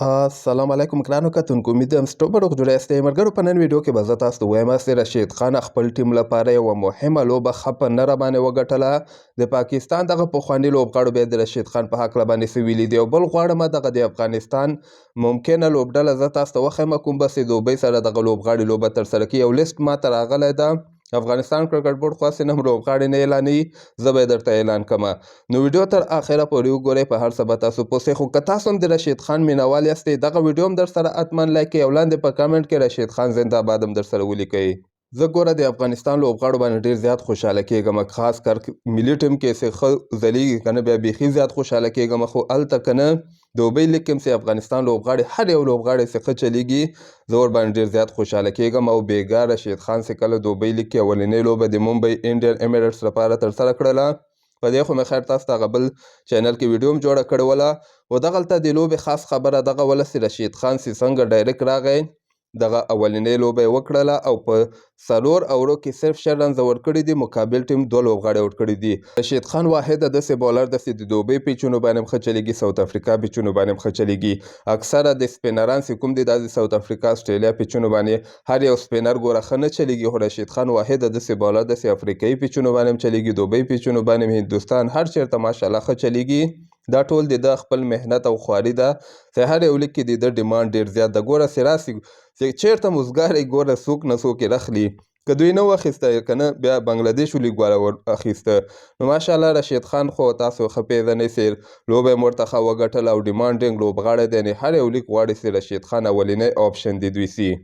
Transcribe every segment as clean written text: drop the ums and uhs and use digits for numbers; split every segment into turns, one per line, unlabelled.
السلام علیکم ګرانو کتونکو، امید یم چې ټول به روغ جوړ یاستئ. ملګرو، په نن ویډیو کې به زه تاسو ته وایم چې رشید خان خپل ټیم لپاره یوه مهمه لوبه ښه په نه راباندې وګټله. د پاکستان دغه پخواني لوبغاړو بیا د رشید خان په هکله باندې څه ویلي دي، او بل غواړم دغه د افغانستان ممکنه لوبډله زه تاسو ته وښیم کوم بس دوبۍ سره دغه لوبغاړي لوبه ترسره کوي. یو لیست ماته راغلی ده، افغانستان کرکټ بورډ خو هسې نه هم لوبغاړي نه اعلانوي، زه به یې درته اعلان کړم. نو ویډیو تر اخره پورې وګورئ، په هر څه به تاسو پوه سئ. خو که تاسو هم د رشید خان مینوال یاستئ، دغه ویډیو هم در سره حتما لایک کړئ او لاندې په کامنټ کې رشید خان زنده باد هم در سره ولیکئ. زه ګوره د افغانستان لوبغاړو باندې ډېر زیات خوشحاله کېږم، خاص کر ملي ټیم کې چې ښه ځلیږي که نه بیا بیخي زیات خوشحاله کېږم. خو هلته که نه دوبۍ لیګ کې هم چې افغانستان لوبغاړي هر یو لوبغاړی چې ښه چلیږي، زه ورباندې ډېر زیات خوشحاله کېږم. او بېګا رشید خان چې کله دوبۍ لیګ کې اولنۍ لوبه د ممبۍ انډین امیریټس لپاره ترسره کړله، په دې خو مې خیر تاسو ته هغه بل چینل کې ویډیو هم جوړه کړې وله. خو دغلته د لوبې خاص خبره دغه وله چې رشید خان چې څنګه ډایرکټ راغی، دغه اولنۍ لوبه یې وکړله او په 4 اورو کې صرف 6 رنزه ورکړي دي، مقابل ټیم 2 لوبغاړي آوټ کړي دي. رشید خان واحده داسې بولر ده چې د دوبۍ پیچونو باندې هم ښه چلیږي، ساوت افریقا پیچونو باندې هم ښه چلیږي. اکثره د سپینران چې کوم دي دا د ساوت افریقا اسټرالیا پیچونو باندې هر یو سپینر ګوره ښه نه چلیږي. خو رشید خان واحده داسې بولر ده چې افریقایي پیچونو باندې هم چلیږي، دوبۍ پیچونو باندې هم، هندوستان، هر چېرته ماشاءالله ښه چلیږي. دا ټول د ده خپل محنت او خواري ده چې هر یو لیګ کې د ده ډیمانډ ډېر زیات ده. ګوره چې راسي چې چېرته مو وزګاری ګوره څوک نه څوک یې رخلي، که دوی نه واخیسته که نه بیا بنګلادیشو لیګ والا ور اخیسته. نو ماشاءالله رشید خان خو تاسو ښه پیژنئ چې لوبه یې هم ورته ښه وګټله او ډیمانډینګ لوبغاړی دی، یعنې هر یو لیګ غواړي چې رشید خان اولنی آپشن د دوی سي.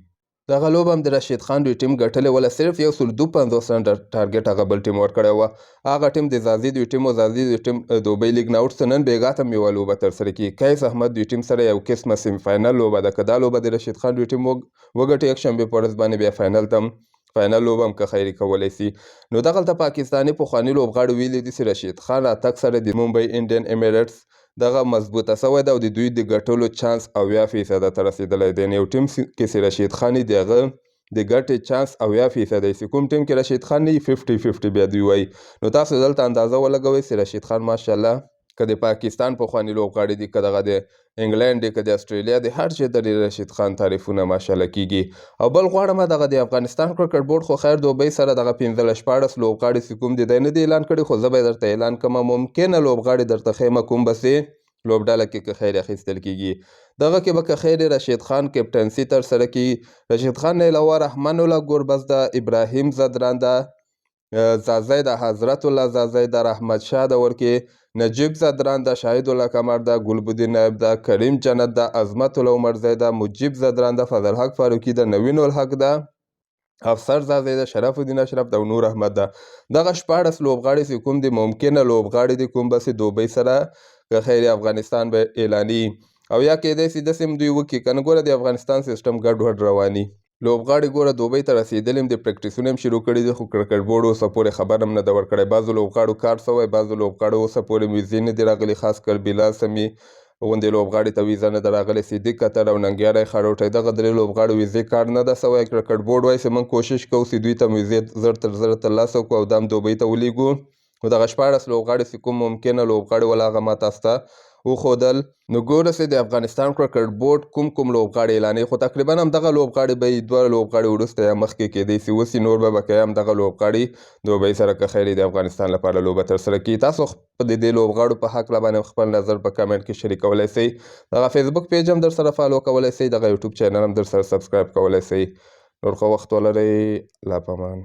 دغه لوبه هم د رشید خان دوی ټیم ګټلې وله، صرف 152 رن ټارګټ هغه بل ټیم ورکړی وه. هغه ټیم د زازي دوی ټیم و، زازي دوی ټیم دوبۍ لیګ نه اوټ څه نن بېګا ته هم یوه لوبه ترسره کېږي. قیس احمد دوی ټیم سره یو قسمه سیمي فاینل لوبه ده. که دا لوبه د رشید خان دوی ټیم وګټي یکشنبې په ورځ باندې، بیا فاینل ته هم فاینل لوبه هم که خیري کولی سي. نو دغلته پاکستاني پخواني لوبغاړي ویلي دي چې رشید خان راتګ سره د ممبۍ انډین امیریټس دغه مضبوطه سوی ده او د دوی د ګټلو چانس 80% ته رسېدلی دی. یو ټیم کې چې رشید خان وي د هغه د ګټې چانس 80% دی، چې کوم ټیم کې رشید خان نه وي 50-50 بیا دوی وایي. نو تاسو دلته اندازه ولګوئ چې رشید خان ماشاءالله که د پاکستان پخواني لوبغاړي دي، که دغه د انګلینډ دی، که د اسټرالیا دی، هر چېرته د رشید خان تعریفونه ماشاءالله کېږي. او بل غواړم دغه د افغانستان کرکټ بورډ خو خیر دوبۍ سره دغه 15-14 لوبغاړي چې کوم دي دی نه دی اعلان کړي، خو زه به یې درته اعلان کړم. ممکنه لوبغاړي درته ښیم کوم به چې لوبډله کې که خیر اخیستل کېږي. دغه کې به که خیر رشید خان کپټنسي ترسره کړي. رشید خان نه علاوه رحمان الله ګوربز ده، ابراهیم زدران ده، زازی ده، حضرت الله زازی ده، رحمت شاه ده ورکې، نجیب زدران ده، شاهد الله قمر ده، ګلبدین نایب ده، کریم جنت ده، عظمت الله عمرزی ده، مجیب زدران ده، فضل حق فاروقي ده، نوین الحق ده، افسر زازی ده، شرف الدین اشرف ده او نور احمد ده. دغه 14 لوبغاړي چې کوم دي ممکنه لوبغاړي دي، کوم بس دوبۍ سره که خیر افغانستان به اعلاني او یا کېدای شي داسې هم دوی وکړي که نه. ګوره د افغانستان سیسټم ګډوډ رواني، لوبغاړي ګوره دوبۍ ته رسېدلي هم دي، پریکټسونه هم شروع کړي دي، خو کرکټ بورډ اوسه پورې خبر هم نه ده ورکړی. بعضو لوبغاړو کار سوی، بعضو لوبغاړو اوسه پورې ویزې نه دي راغلي، خاص کر بلال سمي غوندې لوبغاړي ته ویزه نه ده راغلې. صدیق قطر او ننګیالی خړوټی دغه 3 لوبغاړو ویزې کار نه ده سوی. کرکټ بورډ وایي چې موږ کوشش کوو چې دوی ته ویزې زر تر زره ترلاسه کړو او دا هم دوبۍ ته ولیږو. خو دغه 14 لوبغاړي چې کوم ممکنه لوبغاړي ول هغه ما تاسو ته وښودل. نو ګوره چې د افغانستان کرکټ بورډ کوم لوبغاړي اعلانوي، خو تقریبا هم دغه لوبغاړي به یې 2 لوبغاړي وروسته یا مخکې کېدی شي وسي، نور به بقیه هم دغه لوبغاړي دوبۍ سره که خیر د افغانستان لپاره لوبه ترسره کړي. تاسو د دې لوبغاړو په هکله باندې خپل نظر په کمنټ کې شریکولی سئ. دغه فیسبوک پیج هم در سره فالو کولی سئ، دغه یوټیوب چینل هم در سره سبسکرایب کولی سئ. نور ښه وخت ولرئ. لا پامان.